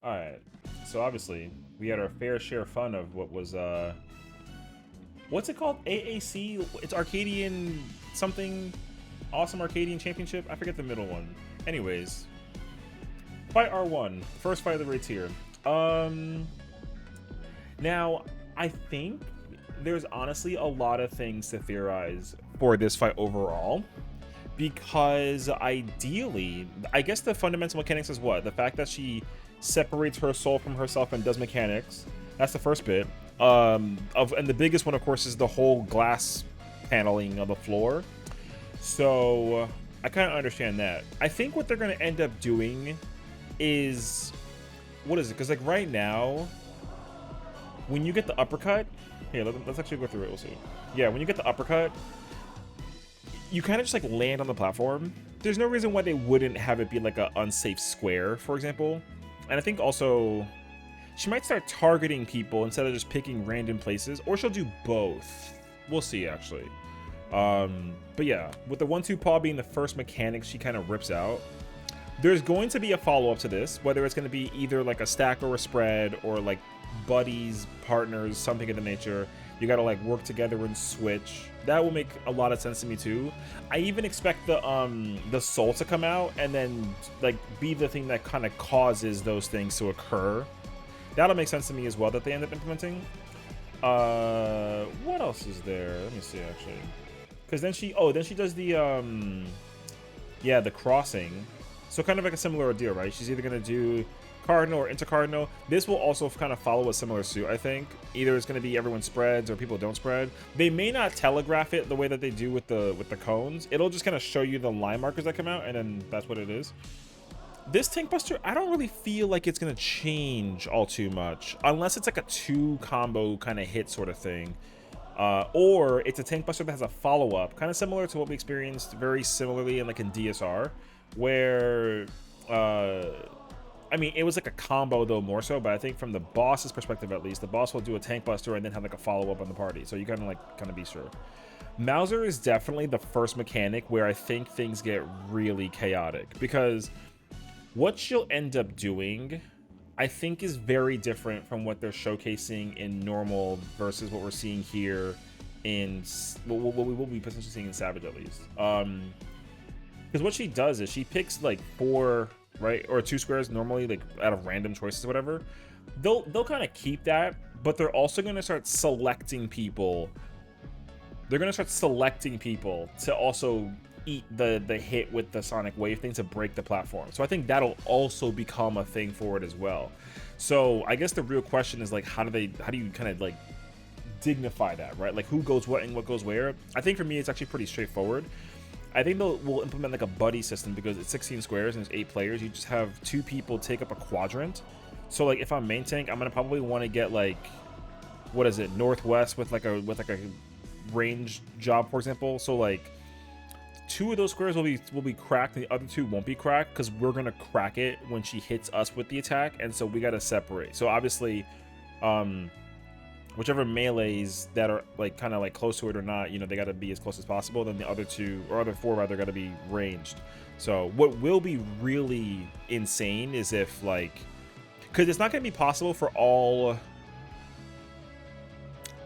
All right. So obviously, we had our fair share of fun of what was what's it called? AAC? It's Arcadian something awesome Arcadian Championship. I forget the middle one. Anyways, fight R1, first fight of the race here. Um Now, I think there's honestly a lot of things to theorize for this fight overall. Because ideally, I guess the fundamental mechanics is what? The fact that she separates her soul from herself and does mechanics. That's the first bit. And the biggest one, of course, is the whole glass paneling of the floor. So I kind of understand that. I think what they're going to end up doing is, what is it? Because like right now, when you get the uppercut, here, let's actually go through it. We'll see. Yeah, when you get the uppercut, you kind of just like land on the platform. There's no reason why they wouldn't have it be like an unsafe square, for example. And I think also she might start targeting people instead of just picking random places, or she'll do both. We'll see actually. But yeah, with the 1-2 paw being the first mechanic she kind of rips out, there's going to be a follow-up to this, whether it's going to be either like a stack or a spread or like buddies, partners, something of the nature. You gotta like work together and switch. That will make a lot of sense to me too. I even expect the soul to come out and then like be the thing that kind of causes those things to occur. That'll make sense to me as well that they end up implementing. What else is there? Let me see actually. Because then she does the yeah, the crossing. So kind of like a similar deal, right? She's either gonna do cardinal or intercardinal. This will also kind of follow a similar suit, I think. Either it's going to be everyone spreads or people don't spread. They may not telegraph it the way that they do with the cones. It'll just kind of show you the line markers that come out, and then that's what it is. This tank buster, I don't really feel like it's going to change all too much, unless it's like a 2 combo kind of hit sort of thing. Or it's a tank buster that has a follow-up, kind of similar to what we experienced very similarly in like in DSR, where I mean, it was like a combo though, more so, but I think from the boss's perspective at least, the boss will do a tank buster and then have like a follow-up on the party, so you kind of be sure. Mauser is definitely the first mechanic where I think things get really chaotic, because what she'll end up doing, I think, is very different from what they're showcasing in normal versus what we're seeing here in what we will be potentially seeing in Savage at least. Because what she does is she picks like 4, right, or 2 squares normally, like out of random choices or whatever. They'll kind of keep that, but they're also going to start selecting people. They're going to start selecting people to also eat the hit with the sonic wave thing to break the platform. So I think that'll also become a thing for it as well. So I guess the real question is like, how do you kind of like dignify that, right? Like who goes what and what goes where? I think for me it's actually pretty straightforward. I think we'll implement like a buddy system, because it's 16 squares and there's 8 players. You just have 2 people take up a quadrant. So like if I'm main tank, I'm gonna probably want to get like, what is it, northwest with like a range job, for example. So like 2 of those squares will be cracked, and the other 2 won't be cracked, because we're gonna crack it when she hits us with the attack, and so we gotta separate. So obviously, whichever melees that are like kind of like close to it or not, you know, they got to be as close as possible. Then the other 2 or other 4 rather got to be ranged. So what will be really insane is if like, because it's not going to be possible for all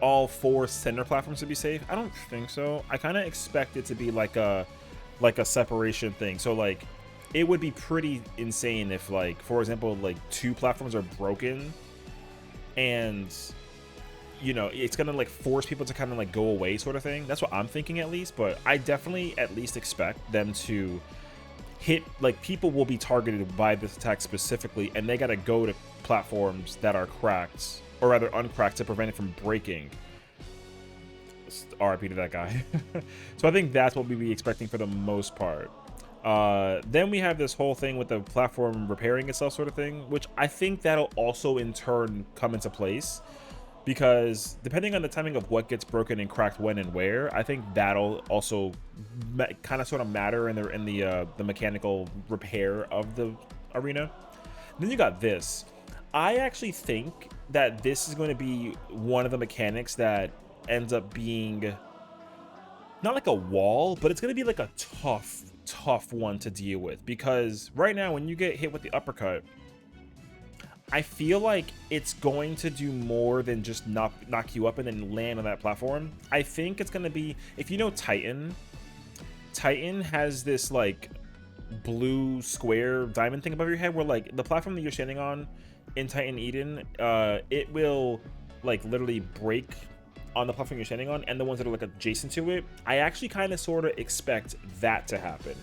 4 center platforms to be safe. I don't think so. I kind of expect it to be like a separation thing. So like it would be pretty insane if like, for example, like 2 platforms are broken, and you know, it's gonna like force people to kind of like go away sort of thing. That's what I'm thinking at least. But I definitely at least expect them to hit, like people will be targeted by this attack specifically, and they gotta go to platforms that are cracked, or rather uncracked, to prevent it from breaking. RIP to that guy. So I think that's what we'd be expecting for the most part. Then we have this whole thing with the platform repairing itself sort of thing, which I think that'll also in turn come into place, because depending on the timing of what gets broken and cracked when and where, I think that'll also kind of sort of matter in the mechanical repair of the arena. Then you got this. I actually think that this is going to be one of the mechanics that ends up being not like a wall, but it's going to be like a tough one to deal with, because right now when you get hit with the uppercut, I feel like it's going to do more than just knock you up and then land on that platform. I think it's going to be, if you know Titan has this like blue square diamond thing above your head where like the platform that you're standing on in Titan Eden, it will like literally break on the platform you're standing on, and the ones that are like adjacent to it. I actually kind of sort of expect that to happen.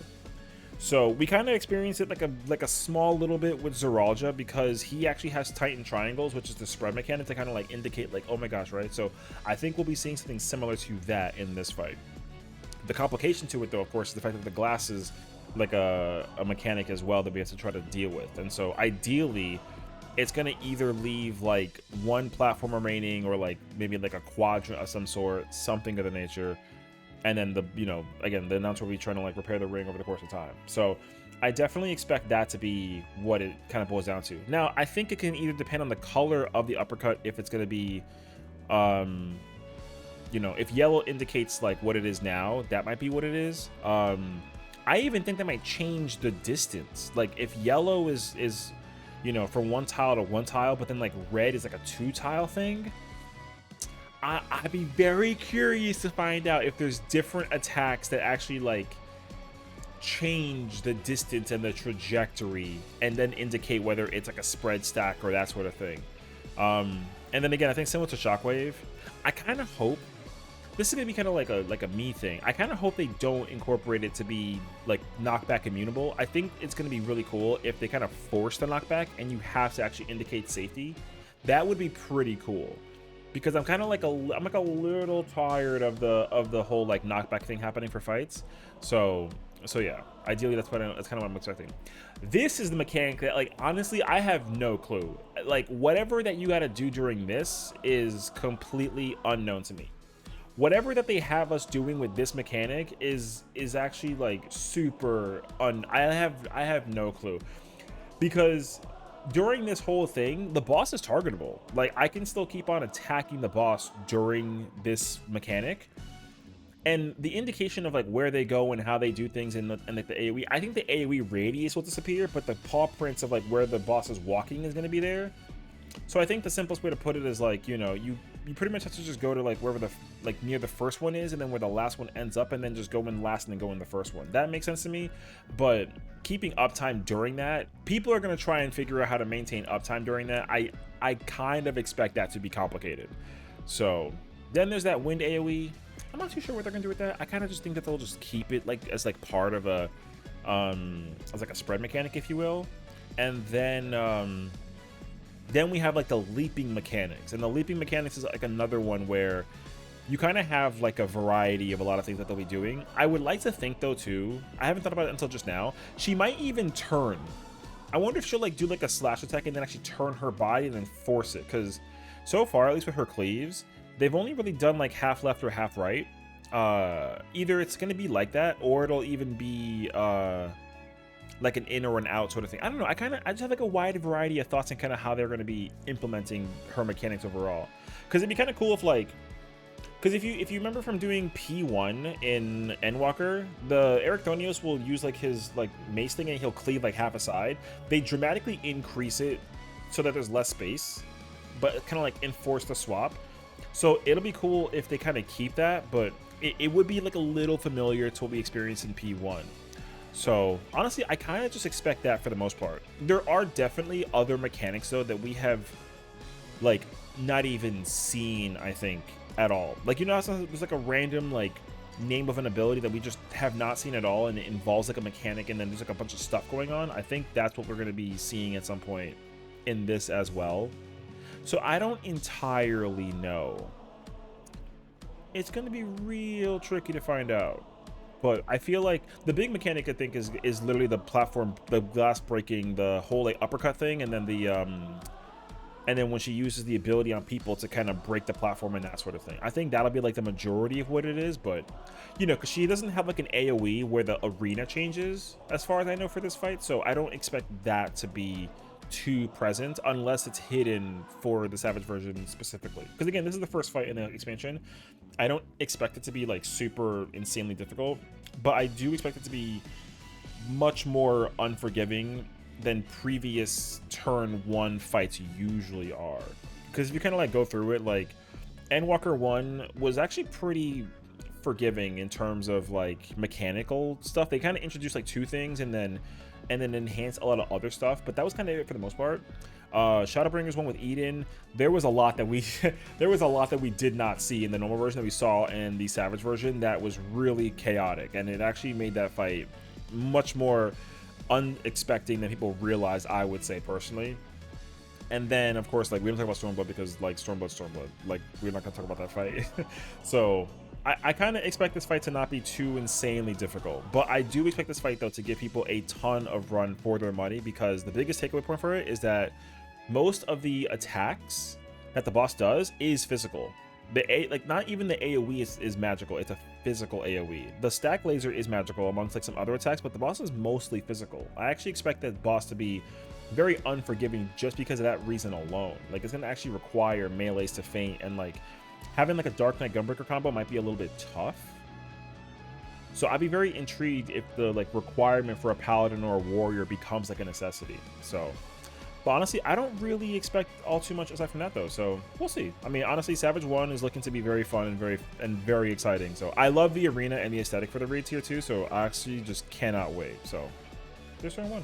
So we kind of experience it like a small little bit with Zeralja, because he actually has Titan triangles, which is the spread mechanic to kind of like indicate like, oh my gosh, right? So I think we'll be seeing something similar to that in this fight. The complication to it though, of course, is the fact that the glass is like a mechanic as well that we have to try to deal with. And so ideally it's going to either leave like one platform remaining, or like maybe like a quadrant of some sort, something of the nature. And then the, you know, again, the announcer will be trying to like repair the ring over the course of time. So I definitely expect that to be what it kind of boils down to. Now, I think it can either depend on the color of the uppercut, if it's going to be, you know, if yellow indicates like what it is now, that might be what it is. I even think that might change the distance. Like if yellow is, you know, from one tile to one tile, but then like red is like a 2-tile thing, I'd be very curious to find out if there's different attacks that actually like change the distance and the trajectory and then indicate whether it's like a spread stack or that sort of thing. And then again, I think similar to Shockwave, I kind of hope this is gonna be kind of like a me thing. I kind of hope they don't incorporate it to be like knockback immutable. I think it's gonna be really cool if they kind of force the knockback and you have to actually indicate safety. That would be pretty cool, because I'm kind of like I'm like a little tired of the whole like knockback thing happening for fights. So yeah, ideally that's kind of what I'm expecting. This is the mechanic that, like, honestly, I have no clue. Like whatever that you got to do during this is completely unknown to me. Whatever that they have us doing with this mechanic is actually like super I have no clue, because during this whole thing, the boss is targetable. Like I can still keep on attacking the boss during this mechanic, and the indication of like where they go and how they do things in like the AoE, I think the AoE radius will disappear, but the paw prints of like where the boss is walking is going to be there. So I think the simplest way to put it is like, you know, you pretty much have to just go to like wherever the like near the first one is, and then where the last one ends up, and then just go in last and then go in the first one. That makes sense to me. But keeping uptime during that, people are going to try and figure out how to maintain uptime during that. I kind of expect that to be complicated. So then there's that wind AoE. I'm not too sure what they're gonna do with that. I kind of just think that they'll just keep it like as like part of a as like a spread mechanic, if you will. And then we have like the leaping mechanics, and the leaping mechanics is like another one where you kind of have like a variety of a lot of things that they'll be doing. I would like to think though too, I haven't thought about it until just now, she might even turn. I wonder if she'll like do like a slash attack and then actually turn her body and then force it, because so far, at least with her cleaves, they've only really done like half left or half right. Either it's gonna be like that, or it'll even be like an in or an out sort of thing. I don't know. I just have like a wide variety of thoughts on kind of how they're going to be implementing her mechanics overall. Because it'd be kind of cool if like, because if you remember from doing P1 in Endwalker, the Erichthonios will use like his like mace thing and he'll cleave like half a side. They dramatically increase it so that there's less space, but kind of like enforce the swap. So it'll be cool if they kind of keep that, but it would be like a little familiar to what we experienced in P1. So honestly, I kind of just expect that for the most part. There are definitely other mechanics though that we have like not even seen, I think, at all. Like, you know, there's like a random like name of an ability that we just have not seen at all, and it involves like a mechanic, and then there's like a bunch of stuff going on. I think that's what we're going to be seeing at some point in this as well. So I don't entirely know. It's going to be real tricky to find out. But I feel like the big mechanic, I think, is literally the platform, the glass breaking, the whole like uppercut thing, and then the and then when she uses the ability on people to kind of break the platform and that sort of thing. I think that'll be like the majority of what it is. But you know, because she doesn't have like an AoE where the arena changes, as far as I know, for this fight, so I don't expect that to be too present unless it's hidden for the Savage version specifically. Because again, this is the first fight in the expansion. I don't expect it to be like super insanely difficult, but I do expect it to be much more unforgiving than previous turn 1 fights usually are. Because if you kind of like go through it, like Endwalker 1 was actually pretty forgiving in terms of like mechanical stuff. They kind of introduced like 2 things and then enhanced a lot of other stuff, but that was kind of it for the most part. Shadowbringers one with Eden, there was a lot that we there was a lot that we did not see in the normal version that we saw in the Savage version that was really chaotic, and it actually made that fight much more unexpected than people realize, I would say personally. And then of course, like, we don't talk about Stormblood because like Stormblood, like, we're not gonna talk about that fight. So I kind of expect this fight to not be too insanely difficult, but I do expect this fight though to give people a ton of run for their money, because the biggest takeaway point for it is that most of the attacks that the boss does is physical. Like, not even the AoE is magical, it's a physical AoE. The stack laser is magical amongst like some other attacks, but the boss is mostly physical. I actually expect that boss to be very unforgiving just because of that reason alone. Like, it's gonna actually require melees to faint, and like having like a Dark Knight Gunbreaker combo might be a little bit tough. So I'd be very intrigued if the like requirement for a paladin or a warrior becomes like a necessity. So, but honestly, I don't really expect all too much aside from that though. So we'll see. I mean, honestly, Savage 1 is looking to be very fun and very exciting. So I love the arena and the aesthetic for the raids here too. So I actually just cannot wait. So there's turn 1.